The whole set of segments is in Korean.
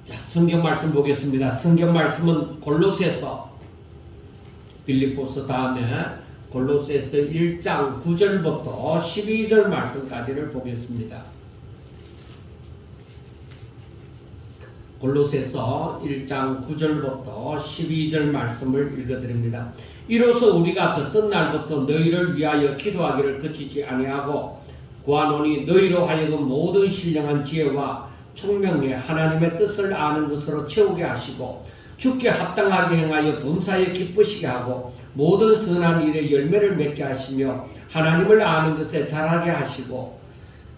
자, 성경 말씀 보겠습니다. 성경 말씀은 골로새서, 빌립보서 다음에 골로새서 1장 9절부터 12절 말씀까지를 보겠습니다. 골로새서 1장 9절부터 12절 말씀을 읽어드립니다. 이로써 우리가 듣던 날부터 너희를 위하여 기도하기를 그치지 아니하고 구하노니 너희로 하여금 모든 신령한 지혜와 총명에 하나님의 뜻을 아는 것으로 채우게 하시고 주께 합당하게 행하여 범사에 기쁘시게 하고 모든 선한 일에 열매를 맺게 하시며 하나님을 아는 것에 잘하게 하시고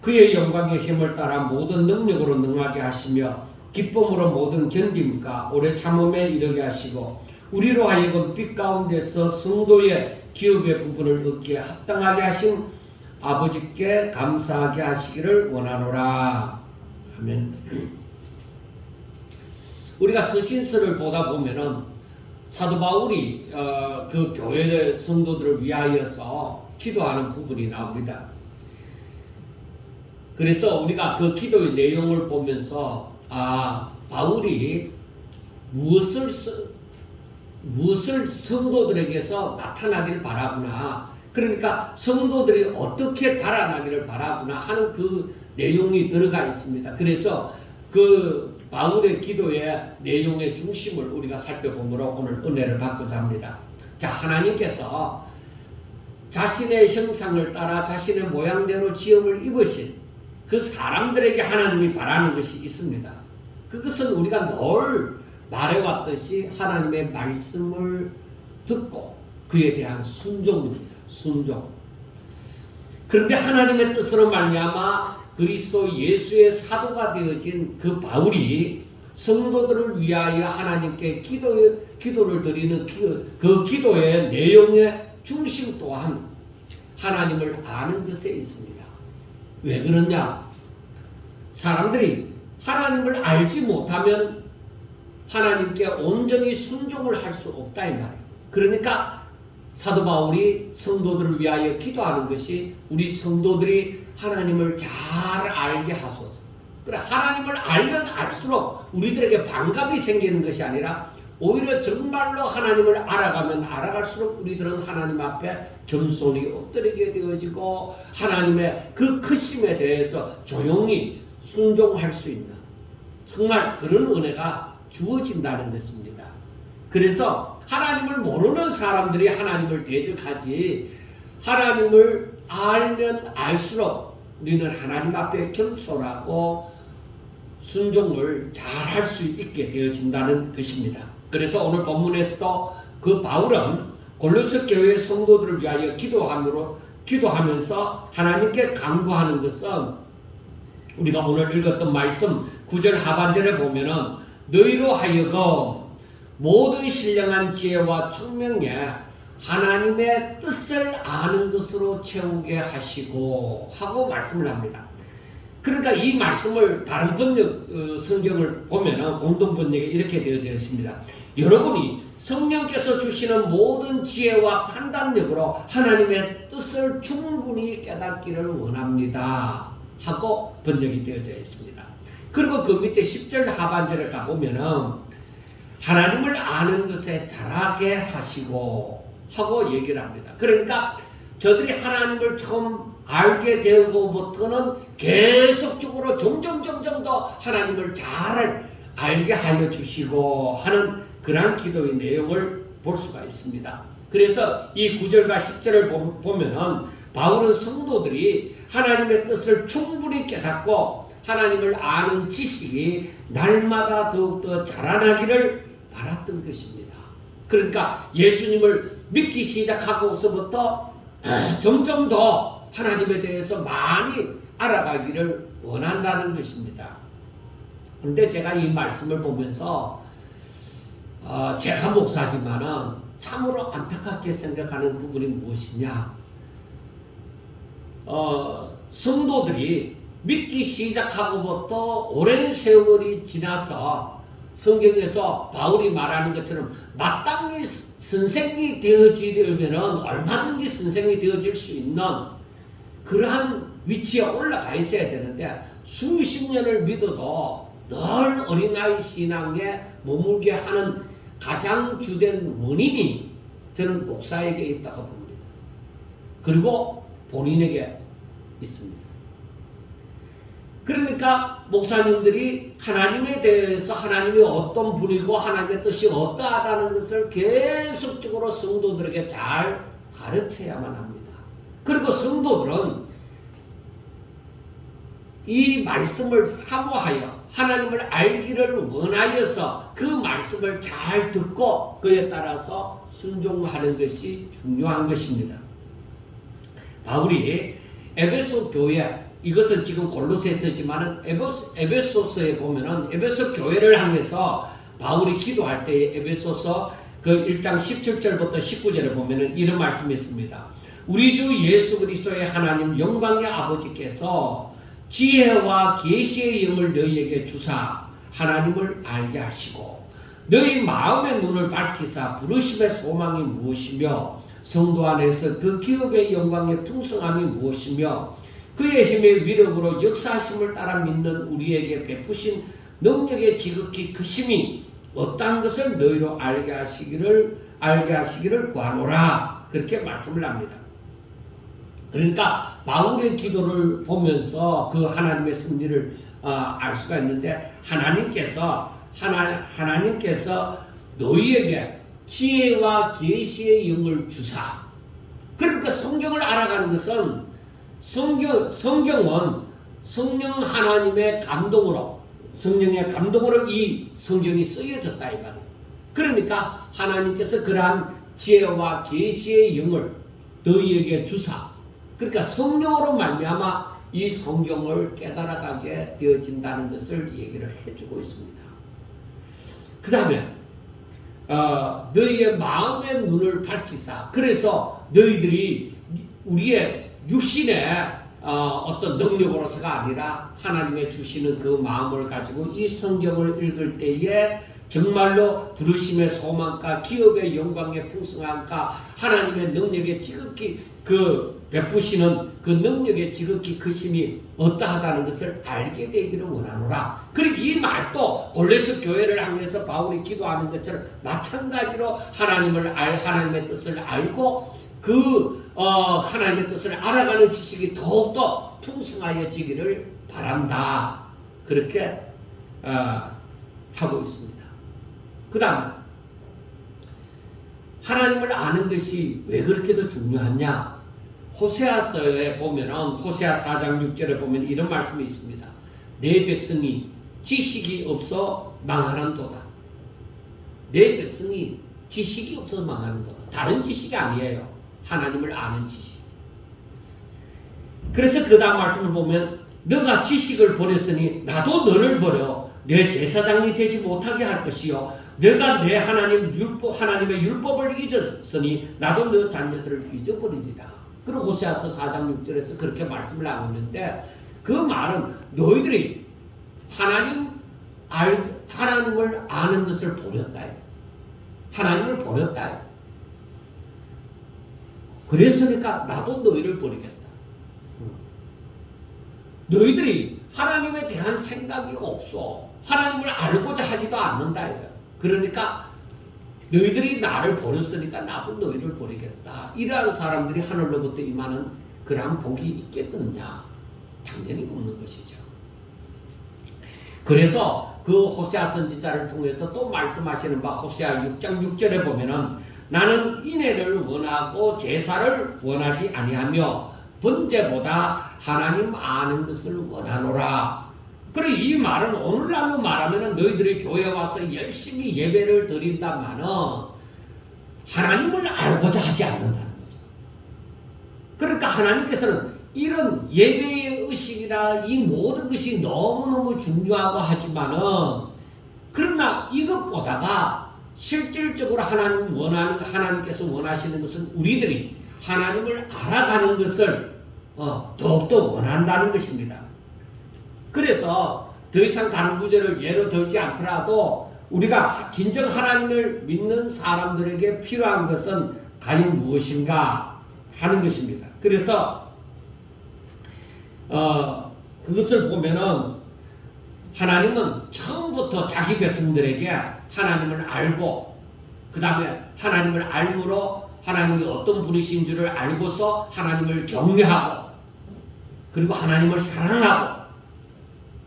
그의 영광의 힘을 따라 모든 능력으로 능하게 하시며 기쁨으로 모든 견딤과 오래 참음에 이르게 하시고 우리로 하여금 빛 가운데서 성도의 기업의 부분을 얻기에 합당하게 하신 아버지께 감사하게 하시기를 원하노라. 아멘. 우리가 서신서를 보다 보면은 사도 바울이 그 교회 성도들을 위하여서 기도하는 부분이 나옵니다. 그래서 우리가 그 기도의 내용을 보면서 바울이 무엇을 성도들에게서 나타나기를 바라구나. 그러니까 성도들이 어떻게 자라나기를 바라구나 하는 그 내용이 들어가 있습니다. 그래서 그 바울의 기도의 내용의 중심을 우리가 살펴보므로 오늘 은혜를 받고자 합니다. 자, 하나님께서 자신의 형상을 따라 자신의 모양대로 지음을 입으신 그 사람들에게 하나님이 바라는 것이 있습니다. 그것은 우리가 늘 말해왔듯이 하나님의 말씀을 듣고 그에 대한 순종입니다. 순종. 그런데 하나님의 뜻으로 말미암아 그리스도 예수의 사도가 되어진 그 바울이 성도들을 위하여 하나님께 기도를 드리는 그 기도의 내용의 중심 또한 하나님을 아는 것에 있습니다. 왜 그러냐? 사람들이 하나님을 알지 못하면 하나님께 온전히 순종을 할 수 없다 이 말이에요. 그러니까 사도 바울이 성도들을 위하여 기도하는 것이 우리 성도들이 하나님을 잘 알게 하소서. 그래, 하나님을 알면 알수록 우리들에게 반감이 생기는 것이 아니라 오히려 정말로 하나님을 알아가면 알아갈수록 우리들은 하나님 앞에 겸손히 엎드리게 되어지고 하나님의 그 크심에 대해서 조용히 순종할 수 있는 정말 그런 은혜가 주어진다는 것입니다. 그래서 하나님을 모르는 사람들이 하나님을 대적하지 하나님을 알면 알수록 우리는 하나님 앞에 겸손하고 순종을 잘 할 수 있게 되어진다는 것입니다. 그래서 오늘 본문에서도 그 바울은 골로새 교회 성도들을 위하여 기도하면서 하나님께 간구하는 것은 우리가 오늘 읽었던 말씀 9절 하반절에 보면은 너희로 하여금 모든 신령한 지혜와 총명에 하나님의 뜻을 아는 것으로 채우게 하시고 하고 말씀을 합니다. 그러니까 이 말씀을 다른 번역 성경을 보면 공동 번역에 이렇게 되어져 있습니다. 여러분이 성령께서 주시는 모든 지혜와 판단력으로 하나님의 뜻을 충분히 깨닫기를 원합니다 하고 번역이 되어져 있습니다. 그리고 그 밑에 10절 하반절에 가보면은 하나님을 아는 것에 잘하게 하시고 하고 얘기를 합니다. 그러니까 저들이 하나님을 처음 알게 되고부터는 계속적으로 점점 더 하나님을 잘 알게 하여 주시고 하는 그러한 기도의 내용을 볼 수가 있습니다. 그래서 이 9절과 10절을 보면은 바울은 성도들이 하나님의 뜻을 충분히 깨닫고 하나님을 아는 지식이 날마다 더욱더 자라나기를 바랐던 것입니다. 그러니까 예수님을 믿기 시작하고서부터 점점 더 하나님에 대해서 많이 알아가기를 원한다는 것입니다. 그런데 제가 이 말씀을 보면서 제가 목사지만은 참으로 안타깝게 생각하는 부분이 무엇이냐? 성도들이 믿기 시작하고부터 오랜 세월이 지나서 성경에서 바울이 말하는 것처럼 마땅히 선생이 되어지려면 얼마든지 선생이 되어질 수 있는 그러한 위치에 올라가 있어야 되는데 수십 년을 믿어도 늘 어린아이 신앙에 머물게 하는 가장 주된 원인이 저는 목사에게 있다고 봅니다. 그리고 본인에게 있습니다. 그러니까 목사님들이 하나님에 대해서 하나님이 어떤 분이고 하나님의 뜻이 어떠하다는 것을 계속적으로 성도들에게 잘 가르쳐야만 합니다. 그리고 성도들은 이 말씀을 사모하여 하나님을 알기를 원하여서 그 말씀을 잘 듣고 그에 따라서 순종하는 것이 중요한 것입니다. 바울이 에베소 교회, 이것은 지금 골로새서지만은 에베소서에 보면은 에베소 교회를 향해서 바울이 기도할 때 에베소서 그 1장 17절부터 19절에 보면은 이런 말씀이 있습니다. 우리 주 예수 그리스도의 하나님 영광의 아버지께서 지혜와 계시의 영을 너희에게 주사 하나님을 알게 하시고 너희 마음의 눈을 밝히사 부르심의 소망이 무엇이며 성도 안에서 그 기업의 영광의 풍성함이 무엇이며 그의 힘의 위력으로 역사하심을 따라 믿는 우리에게 베푸신 능력의 지극히 크심이 어떠한 것을 너희로 알게 하시기를 구하노라. 그렇게 말씀을 합니다. 그러니까 바울의 기도를 보면서 그 하나님의 섭리를 알 수가 있는데 하나님께서 너희에게 지혜와 계시의 영을 주사. 그러니까 성경을 알아가는 것은 성경은 성령 하나님의 감동으로 성령의 감동으로 이 성경이 쓰여졌다 이 말이에요. 그러니까 하나님께서 그러한 지혜와 계시의 영을 너희에게 주사. 그러니까 성령으로 말미암아 이 성경을 깨달아가게 되어진다는 것을 얘기를 해주고 있습니다. 그 다음에 너희의 마음의 눈을 밝히사. 그래서 너희들이 우리의 육신의 어떤 능력으로서가 아니라 하나님의 주시는 그 마음을 가지고 이 성경을 읽을 때에 정말로 부르심의 소망과 기업의 영광의 풍성함과 하나님의 능력의 지극히 그 베푸시는 그 능력의 지극히 크심이 어떠하다는 것을 알게 되기를 원하노라. 그리고 이 말도 골로새 교회를 향해서 바울이 기도하는 것처럼 마찬가지로 하나님의 뜻을 알고 그 하나님의 뜻을 알아가는 지식이 더욱더 풍성하여지기를 바란다. 그렇게 하고 있습니다. 그 다음에 하나님을 아는 것이 왜 그렇게도 중요하냐? 호세아서에 보면은 호세아 4장 6절에 보면 이런 말씀이 있습니다. 내 백성이 지식이 없어 망하는도다. 내 백성이 지식이 없어 망하는도다. 다른 지식이 아니에요. 하나님을 아는 지식. 그래서 그 다음 말씀을 보면 너가 지식을 버렸으니 나도 너를 버려 내 제사장이 되지 못하게 할 것이요 너가 내 하나님의 율법을 잊었으니 나도 너 자녀들을 잊어버리리라. 그리고 호세아서 4장 6절에서 그렇게 말씀을 하고 있는데 그 말은 너희들이 하나님을 아는 것을 버렸다. 하나님을 버렸다. 그랬으니까 나도 너희를 버리겠다. 너희들이 하나님에 대한 생각이 없어. 하나님을 알고자 하지도 않는다. 그러니까 너희들이 나를 버렸으니까 나도 너희를 버리겠다. 이러한 사람들이 하늘로부터 임하는 그러한 복이 있겠느냐? 당연히 없는 것이죠. 그래서 그 호세아 선지자를 통해서 또 말씀하시는 바 호세아 6장 6절에 보면은 나는 인애를 원하고 제사를 원하지 아니하며 번제보다 하나님 아는 것을 원하노라. 그리고 이 말은 오늘날로 말하면 너희들이 교회 와서 열심히 예배를 드린다마는 하나님을 알고자 하지 않는다는 거죠. 그러니까 하나님께서는 이런 예배의 의식이나 이 모든 것이 너무너무 중요하고 하지만은 그러나 이것보다가 실질적으로 하나님께서 원하시는 것은 우리들이 하나님을 알아가는 것을 더욱더 원한다는 것입니다. 그래서 더 이상 다른 구절을 예로 들지 않더라도 우리가 진정 하나님을 믿는 사람들에게 필요한 것은 과연 무엇인가 하는 것입니다. 그래서 그것을 보면은 하나님은 처음부터 자기 백성들에게 하나님을 알고 그 다음에 하나님을 알므로 하나님이 어떤 분이신 줄을 알고서 하나님을 경외하고 그리고 하나님을 사랑하고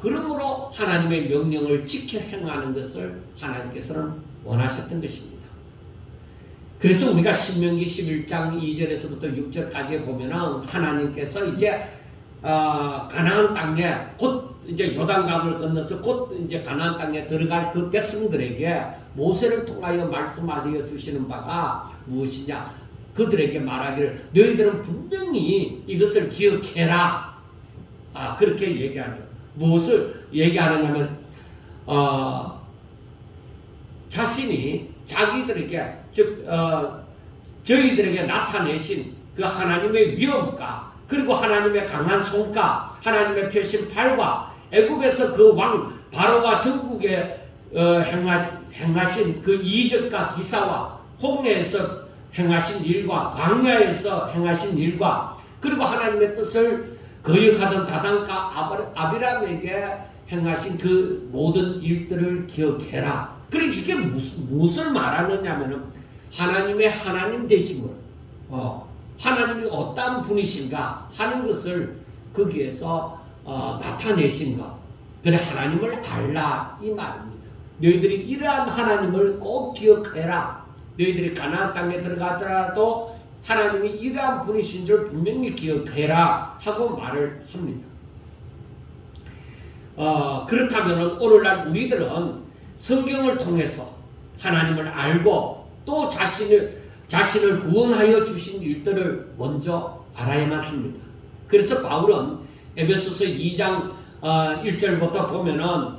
그러므로 하나님의 명령을 지켜 행하는 것을 하나님께서는 원하셨던 것입니다. 그래서 우리가 신명기 11장 2절에서부터 6절까지 보면은 하나님께서 이제 가나안 땅에 곧 이제 요단강을 건너서 곧 이제 가나안 땅에 들어갈 그 백성들에게 모세를 통하여 말씀하여 주시는 바가 무엇이냐? 그들에게 말하기를 너희들은 분명히 이것을 기억해라. 그렇게 얘기하는 거예요. 무엇을 얘기하느냐면 자신이 자기들에게 즉 저희들에게 나타내신 그 하나님의 위엄과 그리고 하나님의 강한 손과 하나님의 펴신 팔과 애굽에서 그 왕 바로와 전국에 행하신 그 이적과 기사와 홍해에서 행하신 일과 광야에서 행하신 일과 그리고 하나님의 뜻을 거역하던 다단과 아비람에게 행하신 그 모든 일들을 기억해라. 그리고 이게 무엇을 말하느냐면은 하나님의 하나님 되심을 하나님이 어떤 분이신가 하는 것을 거기에서 나타내신 것. 그래 하나님을 알라 이 말입니다. 너희들이 이러한 하나님을 꼭 기억해라. 너희들이 가나안 땅에 들어가더라도 하나님이 이러한 분이신 줄 분명히 기억해라 하고 말을 합니다. 그렇다면 오늘날 우리들은 성경을 통해서 하나님을 알고 또 자신을 구원하여 주신 일들을 먼저 알아야만 합니다. 그래서 바울은 에베소서 2장 1절부터 보면은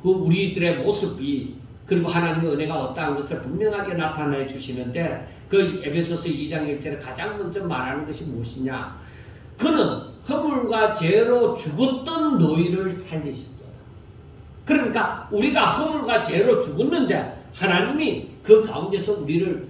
그 우리들의 모습이 그리고 하나님의 은혜가 어떠한 것을 분명하게 나타내 주시는데 그 에베소서 2장 1절에 가장 먼저 말하는 것이 무엇이냐? 그는 허물과 죄로 죽었던 너희를 살리시도다. 그러니까 우리가 허물과 죄로 죽었는데 하나님이 그 가운데서 우리를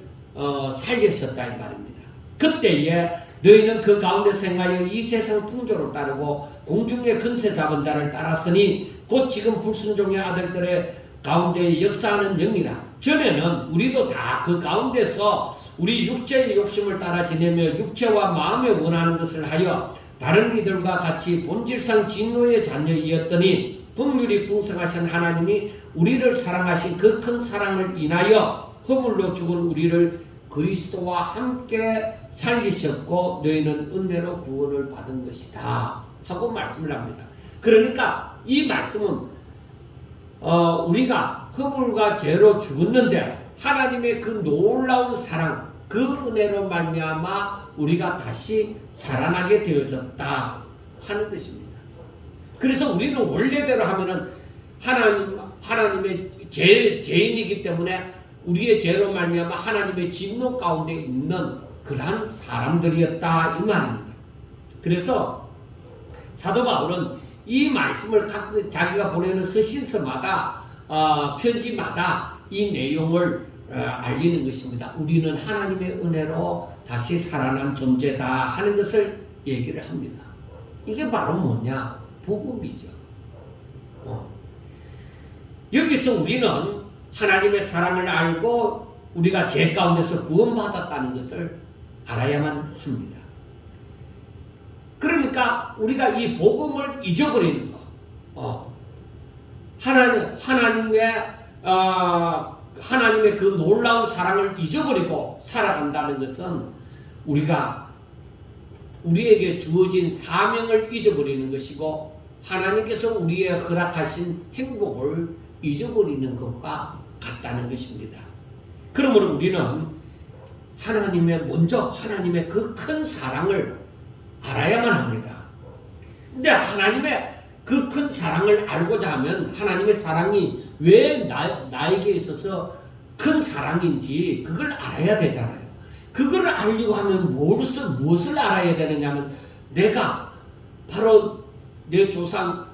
살리셨다 이 말입니다. 그때에 너희는 그 가운데서 행하여 이 세상 풍조를 따르고 공중의 근세 잡은 자를 따랐으니 곧 지금 불순종의 아들들의 가운데 역사하는 영이라. 전에는 우리도 다 그 가운데서 우리 육체의 욕심을 따라 지내며 육체와 마음에 원하는 것을 하여 다른 이들과 같이 본질상 진노의 자녀이었더니 긍휼이 풍성하신 하나님이 우리를 사랑하신 그 큰 사랑을 인하여 허물로 죽은 우리를 그리스도와 함께 살리셨고 너희는 은혜로 구원을 받은 것이다 하고 말씀을 합니다. 그러니까 이 말씀은 우리가 허물과 죄로 죽었는데 하나님의 그 놀라운 사랑 그 은혜로 말미암아 우리가 다시 살아나게 되어졌다 하는 것입니다. 그래서 우리는 원래대로 하면은 하나님의 죄인이기 때문에 우리의 죄로 말미암아 하나님의 진노 가운데 있는 그러한 사람들이었다 이 말입니다. 그래서 사도 바울은 이 말씀을 자기가 보내는 서신서마다 편지마다 이 내용을 알리는 것입니다. 우리는 하나님의 은혜로 다시 살아난 존재다 하는 것을 얘기를 합니다. 이게 바로 뭐냐? 복음이죠. 여기서 우리는 하나님의 사랑을 알고 우리가 죄 가운데서 구원받았다는 것을 알아야만 합니다. 그러니까 우리가 이 복음을 잊어버리는 거, 하나님의 그 놀라운 사랑을 잊어버리고 살아간다는 것은 우리가 우리에게 주어진 사명을 잊어버리는 것이고 하나님께서 우리의 허락하신 행복을 잊어버리는 것과 같다는 것입니다. 그러므로 우리는 먼저 하나님의 그 큰 사랑을 알아야만 합니다. 근데 하나님의 그 큰 사랑을 알고자 하면 하나님의 사랑이 왜 나에게 있어서 큰 사랑인지 그걸 알아야 되잖아요. 그걸 알려고 하면 무엇을 알아야 되느냐면 내가 바로 내 조상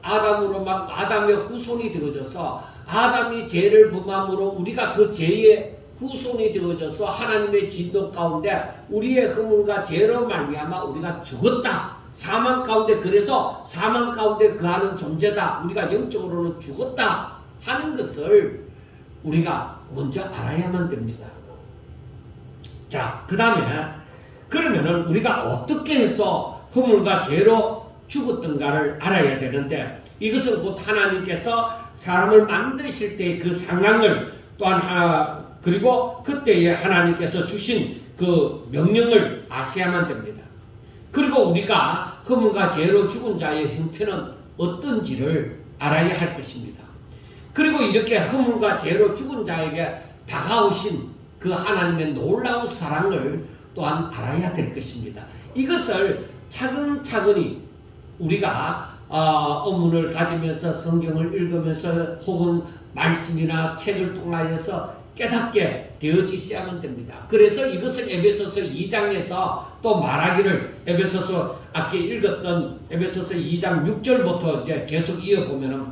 아담의 후손이 되어져서 아담이 죄를 범함으로 우리가 그 죄의 후손이 되어져서 하나님의 진노 가운데 우리의 허물과 죄로 말미암아 우리가 죽었다 사망 가운데, 그래서 사망 가운데 거하는 존재다. 우리가 영적으로는 죽었다 하는 것을 우리가 먼저 알아야만 됩니다. 자, 그 다음에 그러면은 우리가 어떻게 해서 허물과 죄로 죽었던가를 알아야 되는데, 이것은 곧 하나님께서 사람을 만드실 때의 그 상황을 또한 그리고 그때에 하나님께서 주신 그 명령을 아셔야만 됩니다. 그리고 우리가 허물과 죄로 죽은 자의 형편은 어떤지를 알아야 할 것입니다. 그리고 이렇게 허물과 죄로 죽은 자에게 다가오신 그 하나님의 놀라운 사랑을 또한 알아야 될 것입니다. 이것을 차근차근히 우리가 어문을 가지면서 성경을 읽으면서 혹은 말씀이나 책을 통하여서 깨닫게 되어지셔야만 됩니다. 그래서 이것을 에베소서 2장에서 또 말하기를, 에베소서 아까 읽었던 에베소서 2장 6절부터 이제 계속 이어보면은,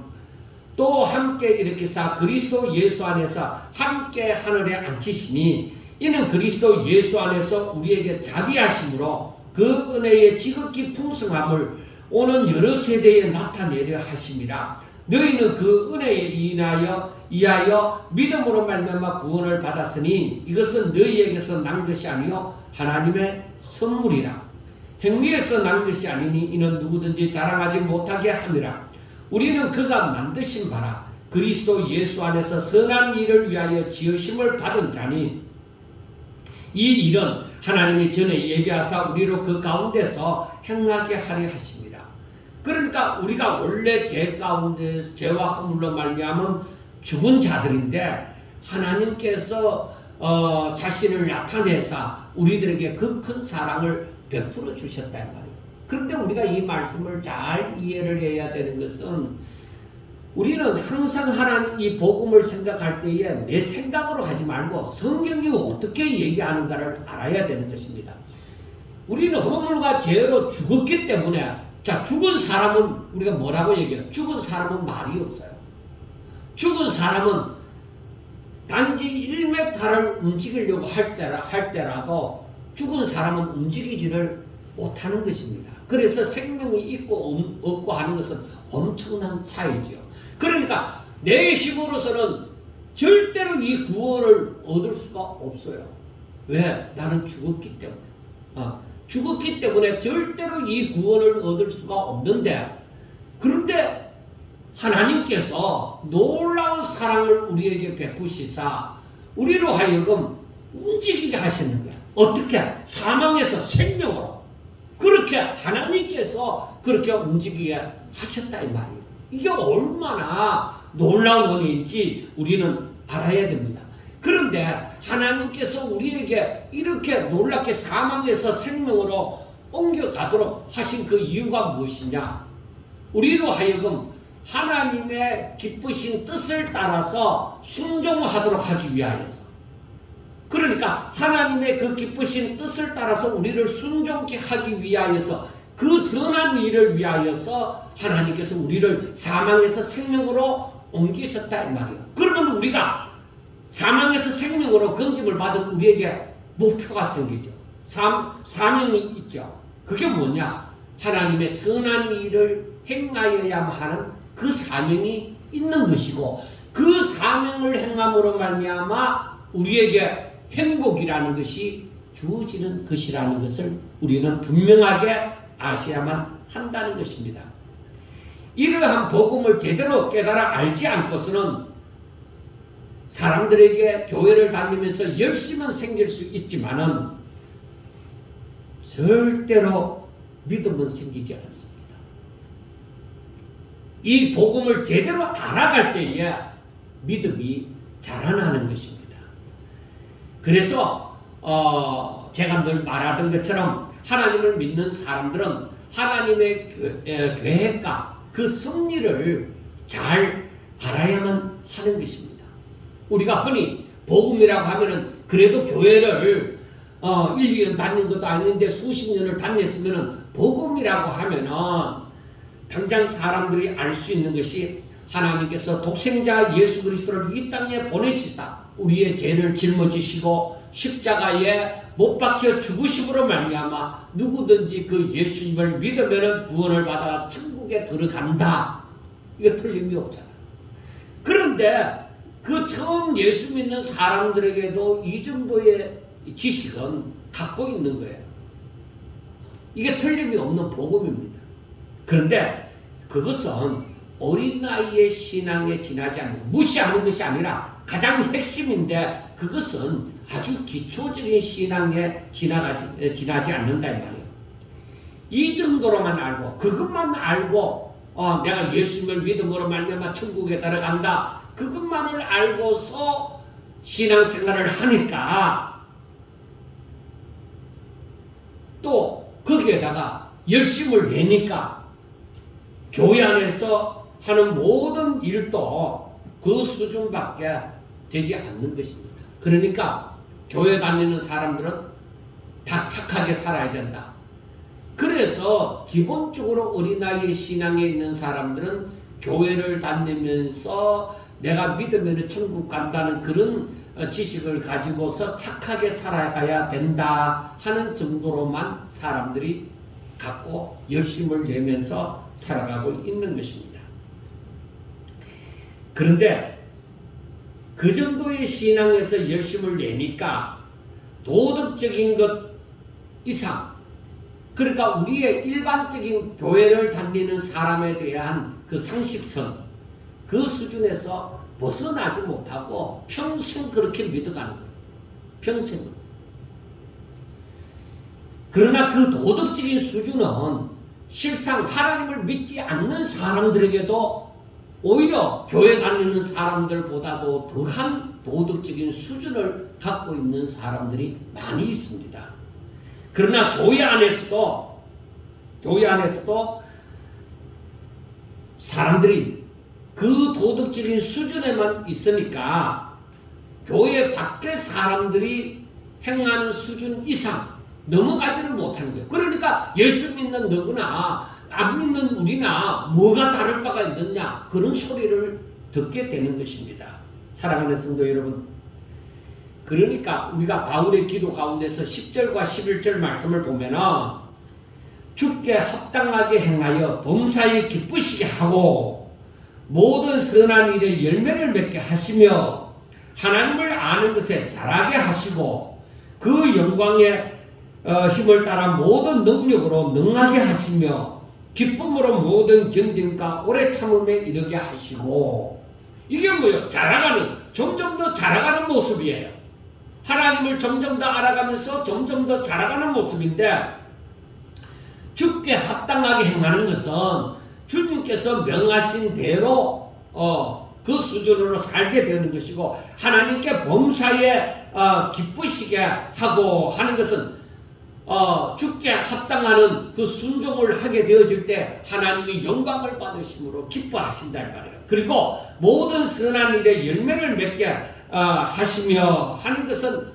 또 함께 이렇게 그리스도 예수 안에서 함께 하늘에 앉히시니 이는 그리스도 예수 안에서 우리에게 자비하심으로 그 은혜의 지극히 풍성함을 오는 여러 세대에 나타내려 하심이라. 너희는 그 은혜에 이하여 믿음으로 말미암아 구원을 받았으니 이것은 너희에게서 난 것이 아니요 하나님의 선물이라. 행위에서 난 것이 아니니 이는 누구든지 자랑하지 못하게 함이라. 우리는 그가 만드신 바라 그리스도 예수 안에서 선한 일을 위하여 지으심을 받은 자니 이 일은 하나님이 전에 예비하사 우리로 그 가운데서 행하게 하려 하십니다. 그러니까 우리가 원래 죄 가운데 죄와 허물로 말미암은 죽은 자들인데, 하나님께서 자신을 나타내사 우리들에게 그 큰 사랑을 베풀어 주셨단 말이에요. 그런데 우리가 이 말씀을 잘 이해를 해야 되는 것은, 우리는 항상 하나님 이 복음을 생각할 때에 내 생각으로 하지 말고 성경이 어떻게 얘기하는가를 알아야 되는 것입니다. 우리는 허물과 죄로 죽었기 때문에, 자, 죽은 사람은 우리가 뭐라고 얘기해요? 죽은 사람은 말이 없어요. 죽은 사람은 단지 1m를 움직이려고 할 때라도 죽은 사람은 움직이지를 못하는 것입니다. 그래서 생명이 있고 없고 하는 것은 엄청난 차이죠. 그러니까 내 힘으로서는 절대로 이 구원을 얻을 수가 없어요. 왜? 나는 죽었기 때문에. 죽었기 때문에 절대로 이 구원을 얻을 수가 없는데, 그런데 하나님께서 놀라운 사랑을 우리에게 베푸시사 우리로 하여금 움직이게 하시는 거예요. 어떻게? 사망에서 생명으로. 그렇게 하나님께서 그렇게 움직이게 하셨다 이 말이에요. 이게 얼마나 놀라운 은혜인지 우리는 알아야 됩니다. 그런데 하나님께서 우리에게 이렇게 놀랍게 사망에서 생명으로 옮겨가도록 하신 그 이유가 무엇이냐? 우리로 하여금 하나님의 기쁘신 뜻을 따라서 순종하도록 하기 위하여서. 그러니까 하나님의 그 기쁘신 뜻을 따라서 우리를 순종케 하기 위하여서, 그 선한 일을 위하여서 하나님께서 우리를 사망에서 생명으로 옮기셨다 이 말이에요. 그러면 우리가 사망에서 생명으로 건짐을 받은 우리에게 목표가 생기죠. 사명이 있죠. 그게 뭐냐? 하나님의 선한 일을 행하여야만 하는 그 사명이 있는 것이고, 그 사명을 행함으로 말미암아 우리에게 행복이라는 것이 주어지는 것이라는 것을 우리는 분명하게 아셔야만 한다는 것입니다. 이러한 복음을 제대로 깨달아 알지 않고서는 사람들에게 교회를 다니면서 열심은 생길 수 있지만은 절대로 믿음은 생기지 않습니다. 이 복음을 제대로 알아갈 때에 믿음이 자라나는 것입니다. 그래서 제가 늘 말하던 것처럼 하나님을 믿는 사람들은 하나님의 계획과 그 섭리를 잘 알아야만 하는 것입니다. 우리가 흔히 복음이라고 하면은 그래도 교회를 1, 2년 다닌 것도 아닌데 수십 년을 다녔으면은 복음이라고 하면은 당장 사람들이 알 수 있는 것이 하나님께서 독생자 예수 그리스도를 이 땅에 보내시사 우리의 죄를 짊어지시고 십자가에 못 박혀 죽으심으로 말미암아 누구든지 그 예수님을 믿으면 구원을 받아 천국에 들어간다. 이거 틀림이 없잖아. 그런데 그 처음 예수 믿는 사람들에게도 이 정도의 지식은 갖고 있는 거예요. 이게 틀림이 없는 복음입니다. 그런데 그것은 어린 나이의 신앙에 지나지 않는, 무시하는 것이 아니라 가장 핵심인데 그것은 아주 기초적인 신앙에 지나지 않는다 이 말이에요. 이 정도로만 알고 그것만 알고 내가 예수님을 믿음으로 말미암아 천국에 들어간다. 그것만을 알고서 신앙생활을 하니까 또 거기에다가 열심을 내니까 교회 안에서 하는 모든 일도 그 수준밖에 되지 않는 것입니다. 그러니까 교회 다니는 사람들은 다 착하게 살아야 된다. 그래서 기본적으로 어린아이의 신앙에 있는 사람들은 교회를 다니면서 내가 믿으면 천국 간다는 그런 지식을 가지고서 착하게 살아가야 된다 하는 정도로만 사람들이 갖고 열심을 내면서 살아가고 있는 것입니다. 그런데 그 정도의 신앙에서 열심을 내니까 도덕적인 것 이상, 그러니까 우리의 일반적인 교회를 다니는 사람에 대한 그 상식선, 그 수준에서 벗어나지 못하고 평생 그렇게 믿어가는 거예요. 평생은. 그러나 그 도덕적인 수준은 실상 하나님을 믿지 않는 사람들에게도 오히려 교회 다니는 사람들보다도 더한 도덕적인 수준을 갖고 있는 사람들이 많이 있습니다. 그러나 교회 안에서도 사람들이 그 도덕적인 수준에만 있으니까 교회 밖의 사람들이 행하는 수준 이상 넘어가지를 못하는 거예요. 그러니까 예수 믿는 너구나 안 믿는 우리나 뭐가 다를 바가 있느냐 그런 소리를 듣게 되는 것입니다. 사랑하는 성도 여러분, 그러니까 우리가 바울의 기도 가운데서 10절과 11절 말씀을 보면은 주께 합당하게 행하여 범사에 기쁘시게 하고 모든 선한 일에 열매를 맺게 하시며 하나님을 아는 것에 자라게 하시고 그 영광의 힘을 따라 모든 능력으로 능하게 하시며 기쁨으로 모든 견딘과 오래 참음에 이르게 하시고. 이게 뭐예요? 자라가는, 점점 더 자라가는 모습이에요. 하나님을 점점 더 알아가면서 점점 더 자라가는 모습인데, 주께 합당하게 행하는 것은 주님께서 명하신 대로 그 수준으로 살게 되는 것이고, 하나님께 범사에 기쁘시게 하고 하는 것은 주께 합당하는 그 순종을 하게 되어질 때 하나님이 영광을 받으심으로 기뻐하신다 이 말이에요. 그리고 모든 선한 일에 열매를 맺게 하시며 하는 것은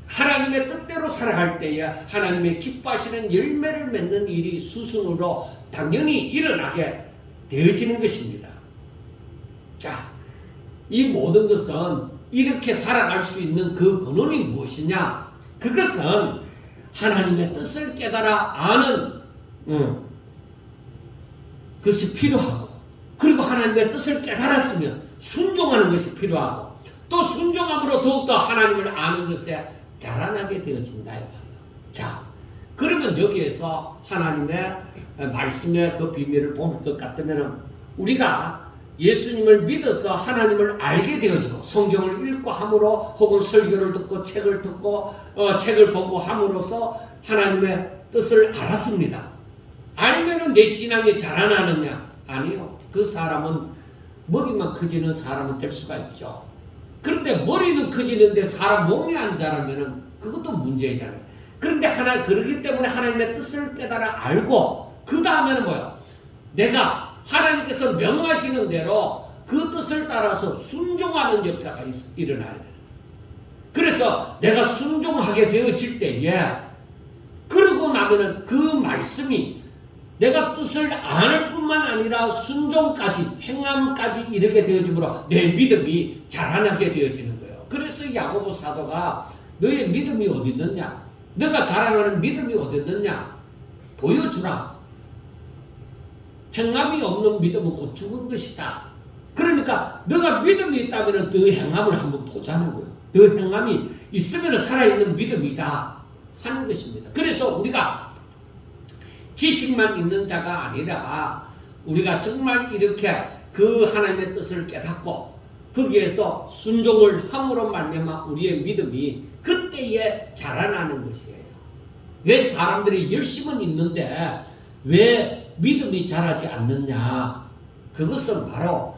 하나님의 뜻대로 살아갈 때에 하나님의 기뻐하시는 열매를 맺는 일이 수순으로 당연히 일어나게 되어지는 것입니다. 자, 이 모든 것은 이렇게 살아갈 수 있는 그 근원이 무엇이냐? 그것은 하나님의 뜻을 깨달아 아는 것이 필요하고, 그리고 하나님의 뜻을 깨달았으면 순종하는 것이 필요하고, 또 순종함으로 더욱더 하나님을 아는 것에 자라나게 되어진다 이 말이에요. 자, 그러면 여기에서 하나님의 말씀의 그 비밀을 본 것 같으면 우리가 예수님을 믿어서 하나님을 알게 되어지고 성경을 읽고 함으로 혹은 설교를 듣고 책을 듣고 책을 보고 함으로써 하나님의 뜻을 알았습니다. 알면은 내 신앙이 자라나느냐? 아니요. 그 사람은 머리만 커지는 사람은 될 수가 있죠. 그런데 머리는 커지는데 사람 몸이 안 자라면은 그것도 문제잖아요. 그런데 그렇기 때문에 하나님의 뜻을 깨달아 알고 그 다음에는 뭐야? 내가 하나님께서 명하시는 대로 그 뜻을 따라서 순종하는 역사가 일어나야 돼. 그래서 내가 순종하게 되어질 때에 그러고 나면은 그 말씀이 내가 뜻을 아는 뿐만 아니라 순종까지, 행함까지 이르게 되어지므로 내 믿음이 자라나게 되어지는 거예요. 그래서 야고보 사도가 너의 믿음이 어디 있느냐? 너가 자랑하는 믿음이 어디 있느냐? 보여주라. 행함이 없는 믿음은 곧 죽은 것이다. 그러니까 너가 믿음이 있다면 너 행함을 한번 보자는 거예요. 너 행함이 있으면 살아있는 믿음이다 하는 것입니다. 그래서 우리가 지식만 있는 자가 아니라 우리가 정말 이렇게 그 하나님의 뜻을 깨닫고 거기에서 순종을 함으로 말미암아 우리의 믿음이 그때에 자라나는 것이에요. 왜 사람들이 열심은 있는데 왜 믿음이 자라지 않느냐? 그것은 바로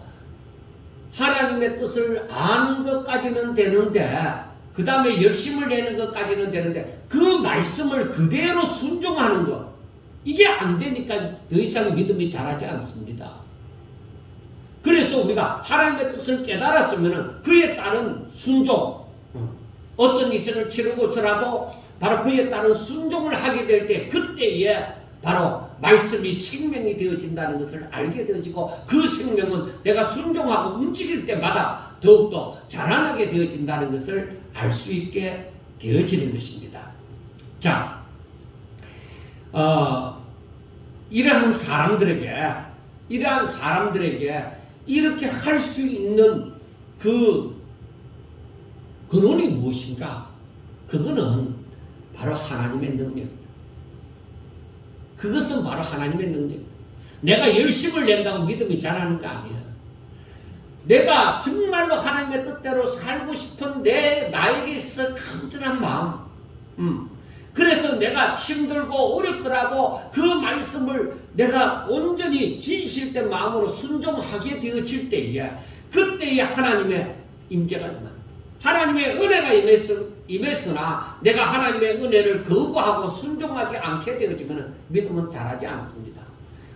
하나님의 뜻을 아는 것까지는 되는데 그 다음에 열심을 내는 것까지는 되는데 그 말씀을 그대로 순종하는 것, 이게 안 되니까 더 이상 믿음이 자라지 않습니다. 그래서 우리가 하나님의 뜻을 깨달았으면 그에 따른 순종, 어떤 이생을 치르고서라도 바로 그에 따른 순종을 하게 될 때 그때에 바로 말씀이 생명이 되어진다는 것을 알게 되어지고 그 생명은 내가 순종하고 움직일 때마다 더욱더 자라나게 되어진다는 것을 알 수 있게 되어지는 것입니다. 자, 이러한 사람들에게 이렇게 할 수 있는 그 근원이 무엇인가? 그거는 바로 하나님의 능력입니다. 그것은 바로 하나님의 능력입니다. 내가 열심을 낸다고 믿음이 자라는 거 아니야. 내가 정말로 하나님의 뜻대로 살고 싶은 나에게 있어 간절한 마음. 그래서 내가 힘들고 어렵더라도 그 말씀을 내가 온전히 지실 때 마음으로 순종하게 되어질 때에 그때에 하나님의 임재가 임한다. 하나님의 은혜가 임했으나 내가 하나님의 은혜를 거부하고 순종하지 않게 되어지면 믿음은 자라지 않습니다.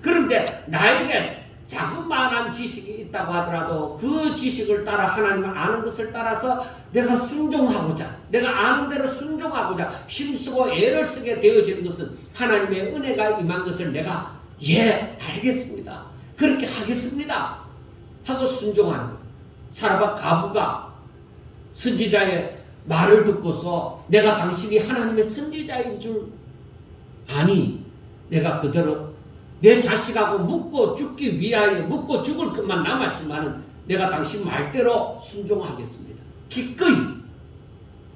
그런데 나에게 자그마한 지식이 있다고 하더라도 그 지식을 따라 하나님을 아는 것을 따라서 내가 순종하고자, 내가 아는 대로 순종하고자 힘쓰고 애를 쓰게 되어지는 것은 하나님의 은혜가 임한 것을 내가 알겠습니다. 그렇게 하겠습니다 하고 순종하는 거예요. 사라밧 과부가 선지자의 말을 듣고서 내가 당신이 하나님의 선지자인 줄 아니, 내가 그대로 내 자식하고 묻고 죽기 위하여 묻고 죽을 것만 남았지만 내가 당신 말대로 순종하겠습니다. 기꺼이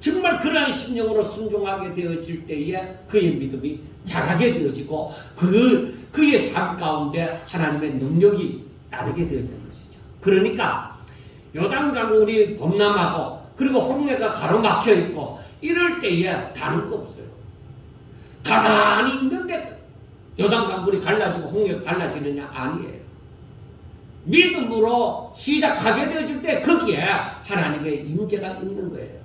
정말 그러한 심령으로 순종하게 되어질 때에 그의 믿음이 자라게 되어지고 그의 삶 가운데 하나님의 능력이 따르게 되어지는 것이죠. 그러니까 요단강 우리 범람하고 그리고 홍해가 가로막혀 있고 이럴 때에 다른 거 없어요. 가만히 있는데 요단강물이 갈라지고 홍해가 갈라지느냐? 아니에요. 믿음으로 시작하게 되어질 때 거기에 하나님의 임재가 있는 거예요.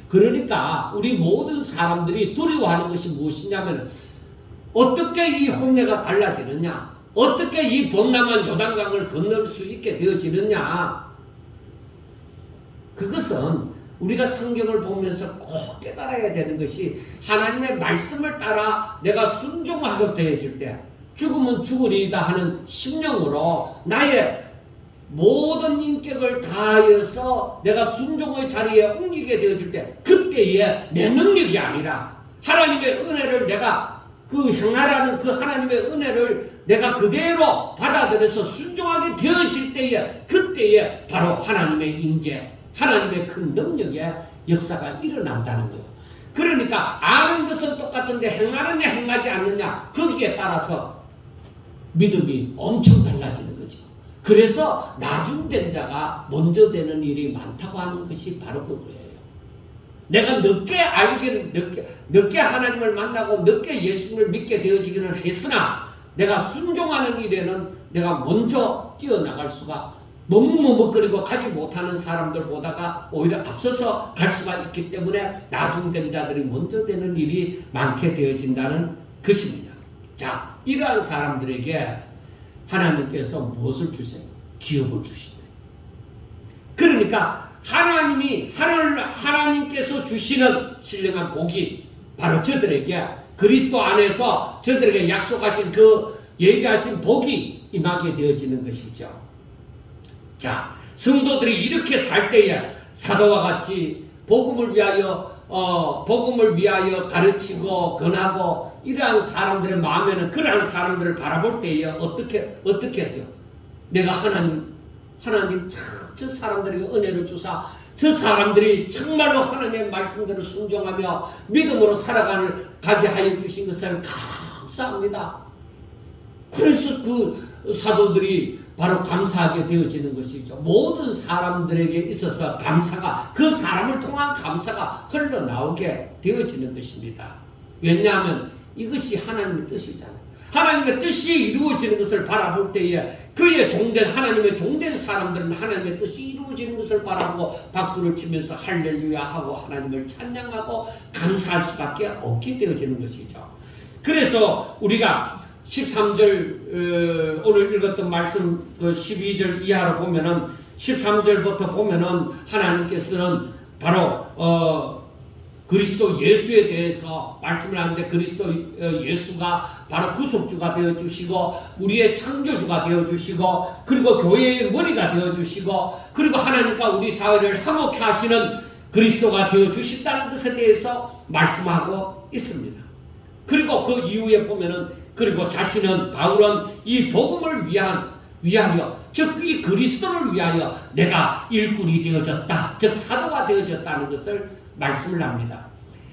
그러니까 우리 모든 사람들이 두려워하는 것이 무엇이냐면 어떻게 이 홍해가 갈라지느냐? 어떻게 이 범람한 요단강을 건널 수 있게 되어지느냐? 그것은 우리가 성경을 보면서 꼭 깨달아야 되는 것이 하나님의 말씀을 따라 내가 순종하게 되어질 때 죽으면 죽으리이다 하는 심령으로 나의 모든 인격을 다하여서 내가 순종의 자리에 옮기게 되어질 때 그때에 내 능력이 아니라 하나님의 은혜를 내가 그 행하라는 그 하나님의 은혜를 내가 그대로 받아들여서 순종하게 되어질 때에 그때에 바로 하나님의 임재, 하나님의 큰 능력의 역사가 일어난다는 거예요. 그러니까 아는 것은 똑같은데 행하느냐 행하지 않느냐 거기에 따라서 믿음이 엄청 달라지는 거죠. 그래서 나중된 자가 먼저 되는 일이 많다고 하는 것이 바로 그거예요. 내가 늦게 하나님을 만나고 늦게 예수님을 믿게 되어지기는 했으나 내가 순종하는 일에는 내가 먼저 뛰어나갈 수가 너무 머뭇거리고 가지 못하는 사람들보다가 오히려 앞서서 갈 수가 있기 때문에 나중된 자들이 먼저 되는 일이 많게 되어진다는 것입니다. 자, 이러한 사람들에게 하나님께서 무엇을 주세요? 기업을 주시네. 그러니까 하나님께서 주시는 신령한 복이 바로 저들에게 그리스도 안에서 저들에게 약속하신 그 예비하신 복이 임하게 되어지는 것이죠. 자, 성도들이 이렇게 살 때에 사도와 같이 복음을 위하여 가르치고 권하고 이러한 사람들의 마음에는 그러한 사람들을 바라볼 때에 어떻게 했어요? 내가 하나님 저 사람들에게 은혜를 주사 저 사람들이 정말로 하나님의 말씀대로 순종하며 믿음으로 가게 하여 주신 것을 감사합니다. 그래서 그 사도들이 바로 감사하게 되어지는 것이죠. 모든 사람들에게 있어서 그 사람을 통한 감사가 흘러나오게 되어지는 것입니다. 왜냐하면 이것이 하나님의 뜻이잖아요. 하나님의 뜻이 이루어지는 것을 바라볼 때에 하나님의 종된 사람들은 하나님의 뜻이 이루어지는 것을 바라보고 박수를 치면서 할렐루야 하고 하나님을 찬양하고 감사할 수밖에 없게 되어지는 것이죠. 그래서 우리가 13절 오늘 읽었던 말씀 그 12절 이하로 보면은 13절부터 보면은 하나님께서는 바로 그리스도 예수에 대해서 말씀을 하는데 그리스도 예수가 바로 구속주가 되어주시고 우리의 창조주가 되어주시고 그리고 교회의 머리가 되어주시고 그리고 하나님과 우리 사회를 화목케 하시는 그리스도가 되어주신다는 것에 대해서 말씀하고 있습니다. 그리고 그 이후에 보면은 그리고 바울은 이 복음을 위하여 즉 이 그리스도를 위하여 내가 일꾼이 되어졌다 즉 사도가 되어졌다는 것을 말씀을 합니다.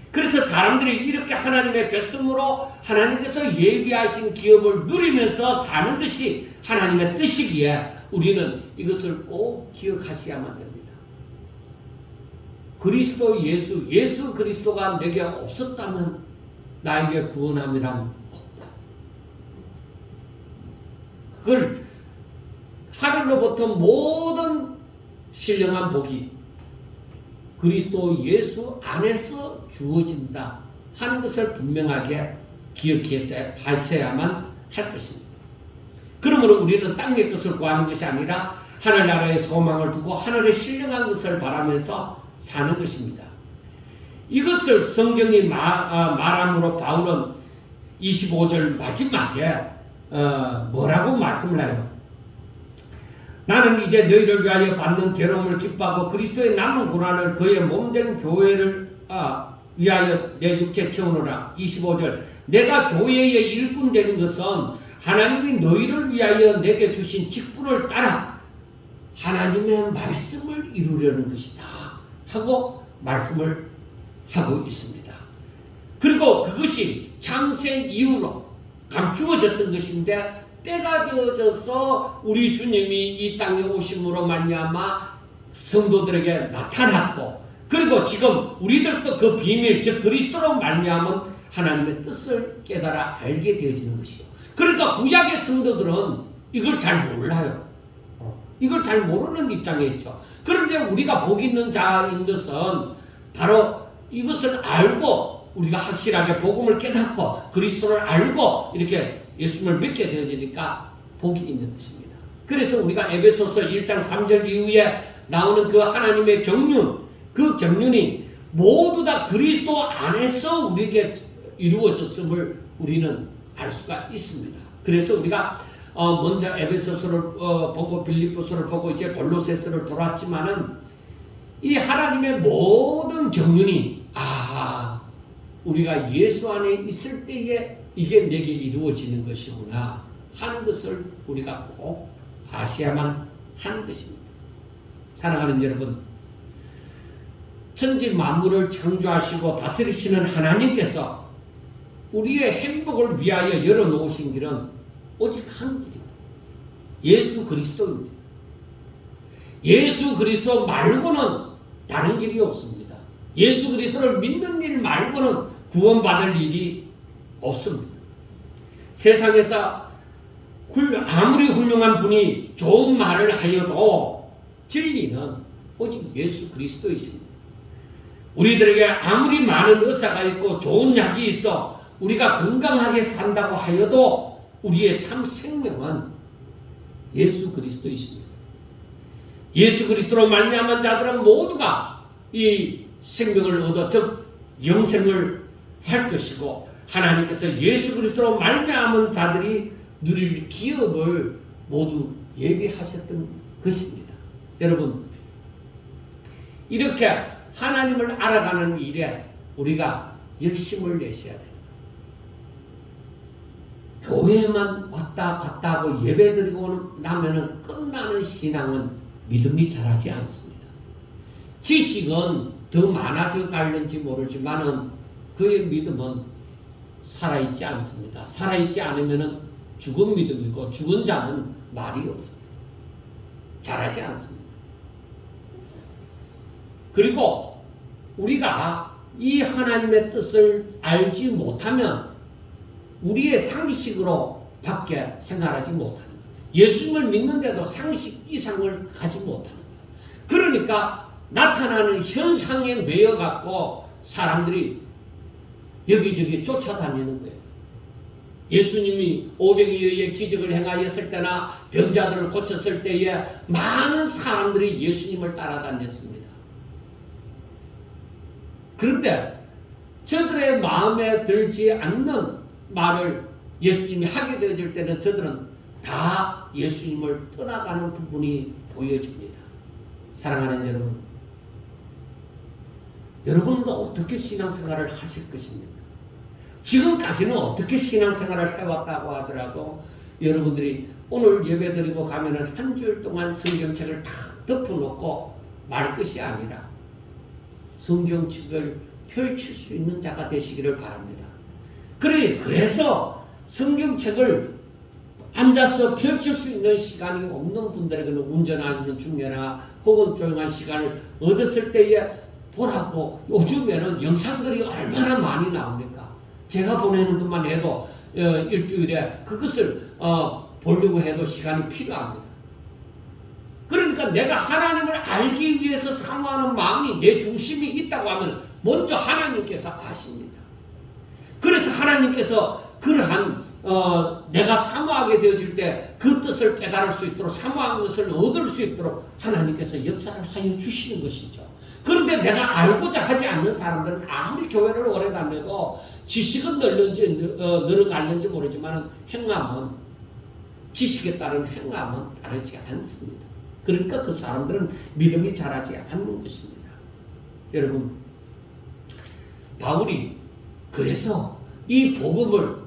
그래서 사람들이 이렇게 하나님의 백성으로 하나님께서 예비하신 기업을 누리면서 사는 것이 하나님의 뜻이기에 우리는 이것을 꼭 기억하셔야만 됩니다. 그리스도 예수 그리스도가 내게 없었다면 나에게 구원함이란 없다. 그걸 하늘로부터 모든 신령한 복이 그리스도 예수 안에서 주어진다 하는 것을 분명하게 기억하셔야만 할 것입니다. 그러므로 우리는 땅의 것을 구하는 것이 아니라 하늘나라의 소망을 두고 하늘의 신령한 것을 바라면서 사는 것입니다. 이것을 성경이 말함으로 바울은 25절 마지막에 뭐라고 말씀을 해요? 나는 이제 너희를 위하여 받는 괴로움을 기뻐하고 그리스도의 남은 고난을 그의 몸된 교회를 위하여 내 육체 채우노라. 25절 내가 교회의 일꾼 되는 것은 하나님이 너희를 위하여 내게 주신 직분을 따라 하나님의 말씀을 이루려는 것이다 하고 말씀을 하고 있습니다. 그리고 그것이 창세 이후로 감추어졌던 것인데 때가 되어져서 우리 주님이 이 땅에 오심으로 말미암아 성도들에게 나타났고 그리고 지금 우리들도 그 비밀 즉 그리스도로 말미암은 하나님의 뜻을 깨달아 알게 되어지는 것이요. 그러니까 구약의 성도들은 이걸 잘 몰라요. 이걸 잘 모르는 입장에 있죠. 그런데 우리가 복 있는 자인 것은 바로 이것을 알고 우리가 확실하게 복음을 깨닫고 그리스도를 알고 이렇게 예수님을 믿게 되어지니까 복이 있는 것입니다. 그래서 우리가 에베소서 1장 3절 이후에 나오는 그 하나님의 경륜, 그 경륜이 모두 다 그리스도 안에서 우리에게 이루어졌음을 우리는 알 수가 있습니다. 그래서 우리가 먼저 에베소서를 보고 빌립보서를 보고 이제 골로새서를 돌았지만은 이 하나님의 모든 경륜이 우리가 예수 안에 있을 때에 이게 내게 이루어지는 것이구나 하는 것을 우리가 꼭 아셔야만 하는 것입니다. 사랑하는 여러분, 천지 만물을 창조하시고 다스리시는 하나님께서 우리의 행복을 위하여 열어놓으신 길은 오직 한 길입니다. 예수 그리스도입니다. 예수 그리스도 말고는 다른 길이 없습니다. 예수 그리스도를 믿는 일 말고는 구원받을 일이 없습니다. 세상에서 아무리 훌륭한 분이 좋은 말을 하여도 진리는 오직 예수 그리스도이십니다. 우리들에게 아무리 많은 의사가 있고 좋은 약이 있어 우리가 건강하게 산다고 하여도 우리의 참 생명은 예수 그리스도이십니다. 예수 그리스도로 말미암은 자들은 모두가 이 생명을 얻어 즉 영생을 할 것이고 하나님께서 예수 그리스도로 말미암은 자들이 누릴 기업을 모두 예비하셨던 것입니다. 여러분, 이렇게 하나님을 알아가는 일에 우리가 열심을 내셔야 돼요. 교회만 왔다 갔다 하고 예배드리고 나면은 끝나는 신앙은 믿음이 자라지 않습니다. 지식은 더 많아져 갈는지 모르지만은 그의 믿음은 살아있지 않습니다. 살아있지 않으면은 죽은 믿음이고 죽은 자는 말이 없습니다. 자라지 않습니다. 그리고 우리가 이 하나님의 뜻을 알지 못하면 우리의 상식으로 밖에 생활하지 못하는 거예요. 예수님을 믿는데도 상식 이상을 가지 못하는 거예요. 그러니까 나타나는 현상에 매여갖고 사람들이 여기저기 쫓아다니는 거예요. 예수님이 500여 의의 기적을 행하였을 때나 병자들을 고쳤을 때에 많은 사람들이 예수님을 따라다녔습니다. 그런데 저들의 마음에 들지 않는 말을 예수님이 하게 되어질 때는 저들은 다 예수님을 떠나가는 부분이 보여집니다. 사랑하는 여러분, 여러분은 어떻게 신앙생활을 하실 것입니까? 지금까지는 어떻게 신앙생활을 해왔다고 하더라도 여러분들이 오늘 예배드리고 가면은 한 주일 동안 성경책을 다 덮어놓고 말 것이 아니라 성경책을 펼칠 수 있는 자가 되시기를 바랍니다. 그래서 성경책을 앉아서 펼칠 수 있는 시간이 없는 분들에게는 운전하시는 중에나 혹은 조용한 시간을 얻었을 때에 보라고 요즘에는 영상들이 얼마나 많이 나옵니까? 제가 보내는 것만 해도 일주일에 그것을 보려고 해도 시간이 필요합니다. 그러니까 내가 하나님을 알기 위해서 사모하는 마음이 내 중심이 있다고 하면 먼저 하나님께서 아십니다. 그래서 하나님께서 그러한 내가 사모하게 되어질 때 그 뜻을 깨달을 수 있도록 사모한 것을 얻을 수 있도록 하나님께서 역사를 하여 주시는 것이죠. 그런데 내가 알고자 하지 않는 사람들은 아무리 교회를 오래 다녀도 지식은 늘어갈는지 모르지만 행함은 지식에 따른 행함은 다르지 않습니다. 그러니까 그 사람들은 믿음이 자라지 않는 것입니다. 여러분, 바울이 그래서 이 복음을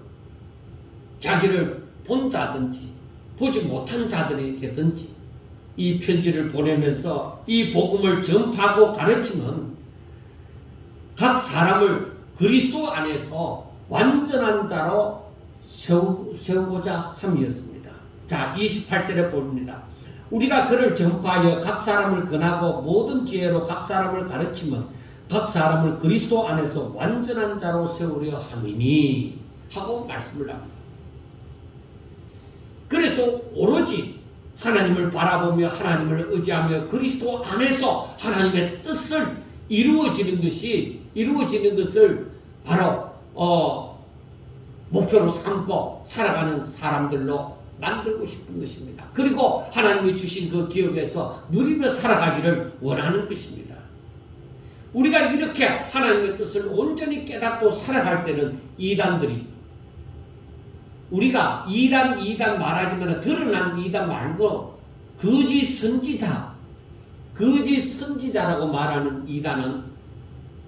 자기를 본 자든지 보지 못한 자들에게든지 이 편지를 보내면서 이 복음을 전파하고 가르치면 각 사람을 그리스도 안에서 완전한 자로 세우고자 함이었습니다. 자, 28절에 봅니다. 우리가 그를 전파하여 각 사람을 권하고 모든 지혜로 각 사람을 가르치면 각 사람을 그리스도 안에서 완전한 자로 세우려 함이니 하고 말씀을 합니다. 그래서 오로지 하나님을 바라보며 하나님을 의지하며 그리스도 안에서 하나님의 뜻을 이루어지는 것을 바로 목표로 삼고 살아가는 사람들로 만들고 싶은 것입니다. 그리고 하나님이 주신 그 기업에서 누리며 살아가기를 원하는 것입니다. 우리가 이렇게 하나님의 뜻을 온전히 깨닫고 살아갈 때는 이단들이 우리가 이단 말하지만 드러난 이단 말고 거짓 선지자라고 말하는 이단은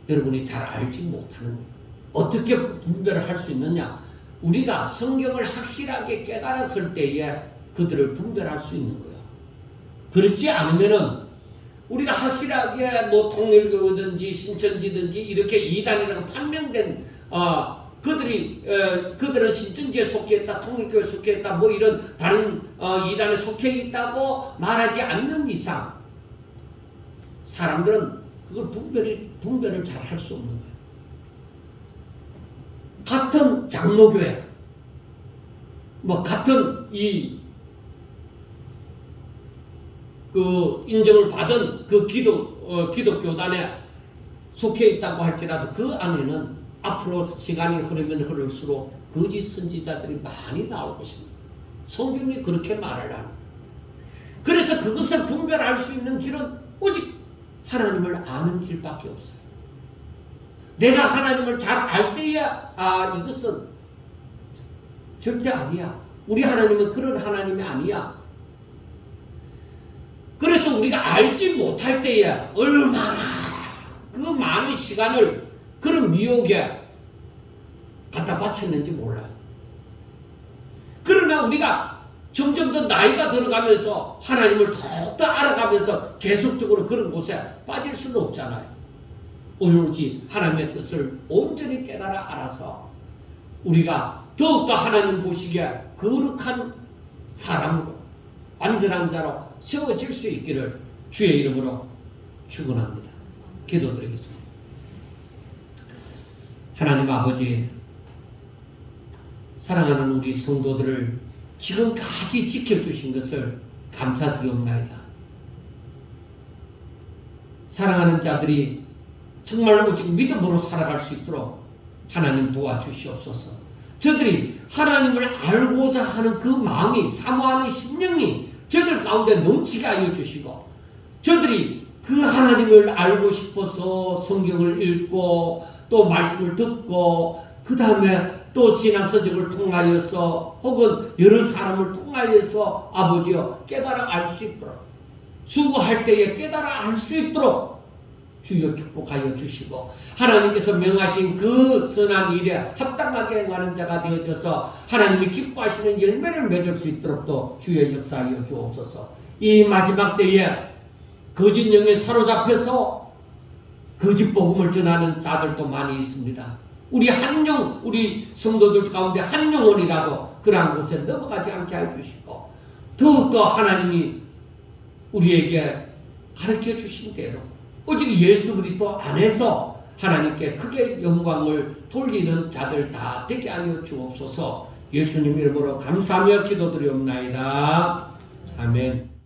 여러분이 잘 알지 못하는 거예요. 어떻게 분별을 할 수 있느냐? 우리가 성경을 확실하게 깨달았을 때에 그들을 분별할 수 있는 거예요. 그렇지 않으면은 우리가 확실하게 뭐 통일교든지 신천지든지 이렇게 이단이라고 판명된 그들은 신천지에 속해 있다, 통일교에 속해 있다, 뭐 이런 다른 이단에 속해 있다고 말하지 않는 이상 사람들은 그걸 분별을 잘 할 수 없는 거예요. 같은 장로교회, 뭐 같은 인정을 받은 그 기독교단에 속해 있다고 할지라도 그 안에는 앞으로 시간이 흐르면 흐를수록 거짓 선지자들이 많이 나올 것입니다. 성경이 그렇게 말을 합니다. 그래서 그것을 분별할 수 있는 길은 오직 하나님을 아는 길밖에 없어요. 내가 하나님을 잘 알 때야 이것은 절대 아니야. 우리 하나님은 그런 하나님이 아니야. 그래서 우리가 알지 못할 때야 얼마나 그 많은 시간을 그런 미혹에 갖다 바쳤는지 몰라요. 그러나 우리가 점점 더 나이가 들어가면서 하나님을 더욱더 알아가면서 계속적으로 그런 곳에 빠질 수는 없잖아요. 오로지 하나님의 뜻을 온전히 깨달아 알아서 우리가 더욱더 하나님 보시기에 거룩한 사람으로 완전한 자로 세워질 수 있기를 주의 이름으로 축원합니다. 기도드리겠습니다. 하나님 아버지, 사랑하는 우리 성도들을 지금까지 지켜주신 것을 감사드리옵나이다. 사랑하는 자들이 정말 오직 믿음으로 살아갈 수 있도록 하나님 도와주시옵소서. 저들이 하나님을 알고자 하는 그 마음이, 사모하는 심령이 저들 가운데 넘치게 하여 주시고, 저들이 그 하나님을 알고 싶어서 성경을 읽고 또 말씀을 듣고 그 다음에 또 신앙서적을 통하여서 혹은 여러 사람을 통하여서 아버지여 깨달아 알 수 있도록, 수고할 때에 깨달아 알 수 있도록 주여 축복하여 주시고, 하나님께서 명하신 그 선한 일에 합당하게 행하는 자가 되어져서 하나님이 기뻐하시는 열매를 맺을 수 있도록 또 주여 역사하여 주옵소서. 이 마지막 때에 거짓 영에 사로잡혀서 거짓 복음을 전하는 자들도 많이 있습니다. 우리 우리 성도들 가운데 한 영혼이라도 그러한 곳에 넘어가지 않게 해주시고, 더욱더 하나님이 우리에게 가르쳐 주신 대로 오직 예수 그리스도 안에서 하나님께 크게 영광을 돌리는 자들 다 되게 하여 주옵소서. 예수님 이름으로 감사하며 기도드리옵나이다. 아멘.